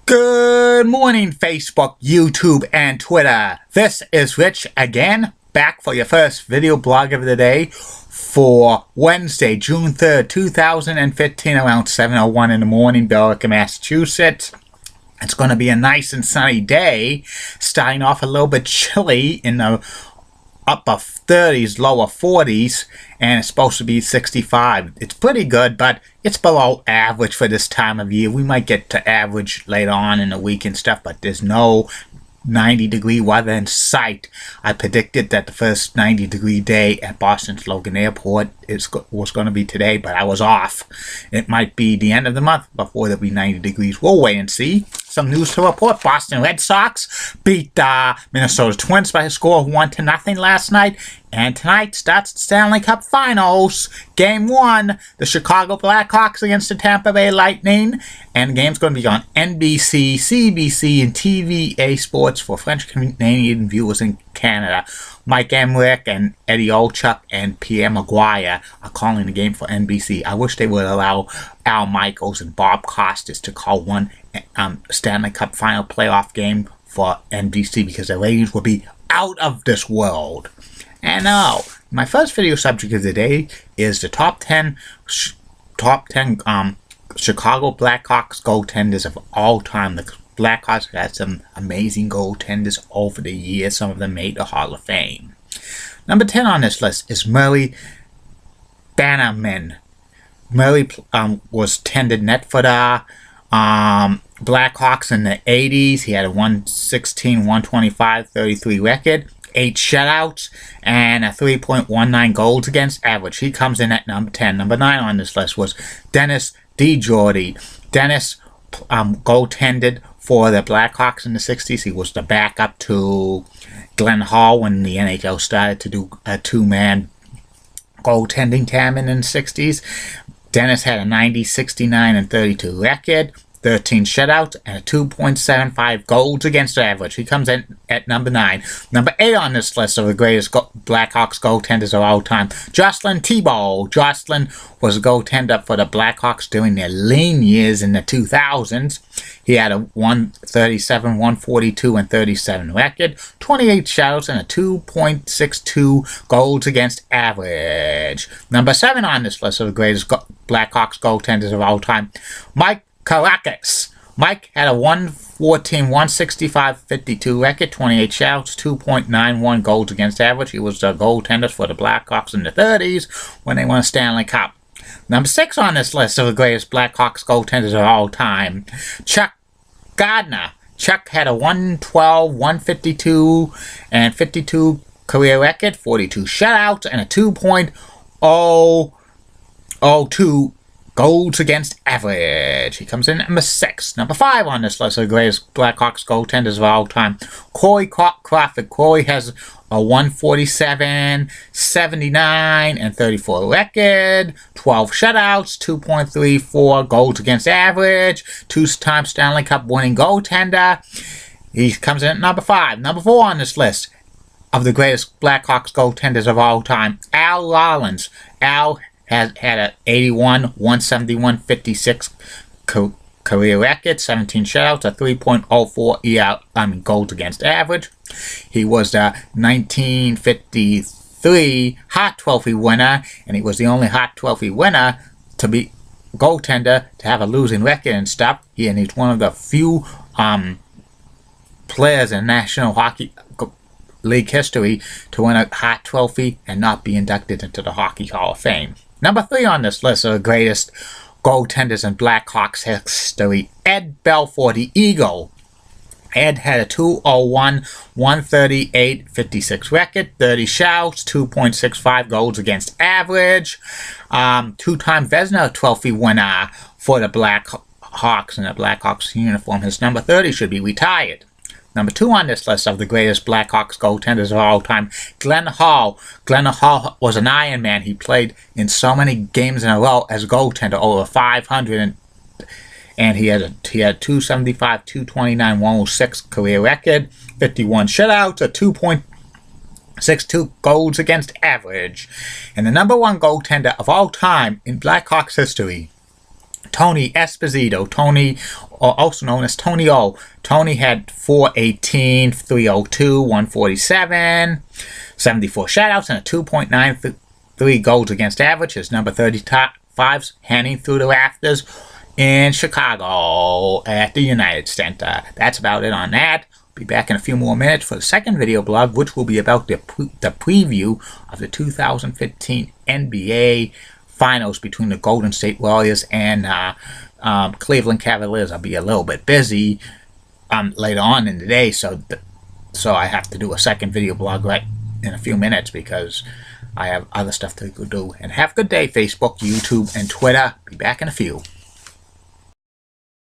Good morning, Facebook, YouTube, and Twitter. This is Rich again, back for your first video blog of the day for Wednesday, June 3rd, 2015, around 7:01 in the morning, Billerica, Massachusetts. It's going to be a nice and sunny day, starting off a little bit chilly in the upper 30s, lower 40s, and it's supposed to be 65. It's pretty good, but it's below average for this time of year. We might get to average later on in the week and stuff, but there's no 90-degree weather in sight. I predicted that the first 90-degree day at Boston's Logan Airport was going to be today, but I was off. It might be the end of the month before there'll be 90 degrees. We'll wait and see. Some news to report. Boston Red Sox beat Minnesota Twins by a score of 1-0 last night. And tonight starts the Stanley Cup Finals. Game 1, the Chicago Blackhawks against the Tampa Bay Lightning. And the game's going to be on NBC, CBC, and TVA Sports for French-Canadian viewers in Canada. Mike Emmerich and Eddie Olchuk and Pierre Maguire are calling the game for NBC. I wish they would allow Al Michaels and Bob Costas to call one Stanley Cup final playoff game for NBC because the ratings would be out of this world. And now, my first video subject of the day is the top 10 Chicago Blackhawks goaltenders of all time. The Blackhawks have had some amazing goaltenders over the years. Some of them made the Hall of Fame. Number 10 on this list is Murray Bannerman. Murray was tended net for the Blackhawks in the 80s. He had a 116, 125, 33 record. 8 shutouts, and a 3.19 goals against average. He comes in at number 10. Number 9 on this list was Dennis DiGiordi. Dennis goaltended for the Blackhawks in the 60s. He was the backup to Glenn Hall when the NHL started to do a two-man goaltending tournament in the 60s. Dennis had a 90, 69, and 32 record. 13 shutouts, and a 2.75 goals against average. He comes in at number 9. Number 8 on this list of the greatest Blackhawks goaltenders of all time, Jocelyn Thibault. Jocelyn was a goaltender for the Blackhawks during their lean years in the 2000s. He had a 137, 142, and 37 record, 28 shutouts, and a 2.62 goals against average. Number 7 on this list of the greatest Blackhawks goaltenders of all time, Mike Caracas. Mike had a 114, 165, 52 record, 28 shouts, 2.91 goals against average. He was the goaltender for the Blackhawks in the 30s when they won a Stanley Cup. Number 6 on this list of the greatest Blackhawks goaltenders of all time, Chuck Gardner. Chuck had a 112, 152, and 52 career record, 42 shutouts, and a 2.002 goals against average. He comes in at number 6. Number 5 on this list of the greatest Blackhawks goaltenders of all time, Corey Crawford. Corey has a 147, 79, and 34 record, 12 shutouts, 2.34 goals against average, 2-time Stanley Cup winning goaltender. He comes in at number 5. Number 4 on this list of the greatest Blackhawks goaltenders of all time, Al Rollins. Al had an 81, 171, 56 career record, 17 shutouts, a 3.04 goals against average. He was the 1953 Hart Trophy winner, and he was the only Hart Trophy winner to be goaltender to have a losing record and stuff. And he's one of the few players in National Hockey League history to win a Hart Trophy and not be inducted into the Hockey Hall of Fame. Number 3 on this list of the greatest goaltenders in Blackhawks history, Ed Belfour, the Eagle. Ed had a 201, 138, 56 record, 30 shouts, 2.65 goals against average. 2-time Vezina Trophy winner for the Blackhawks in the Blackhawks uniform. His number 30 should be retired. Number 2 on this list of the greatest Blackhawks goaltenders of all time, Glenn Hall. Glenn Hall was an Iron Man. He played in so many games in a row as a goaltender, over 500, and he had 275, 229, 106 career record, 51 shutouts, a 2.62 goals against average. And the number 1 goaltender of all time in Blackhawks history, Tony Esposito, Tony, also known as Tony O. Tony had 418, 302, 147, 74 shutouts, and a 2.93 goals against average. His number 35's hanging through the rafters in Chicago at the United Center. That's about it on that. Be back in a few more minutes for the second video blog, which will be about the preview of the 2015 NBA Finals between the Golden State Warriors and Cleveland Cavaliers. I'll be a little bit busy later on in the day, so I have to do a second video blog right in a few minutes because I have other stuff to do. And have a good day, Facebook, YouTube, and Twitter. Be back in a few.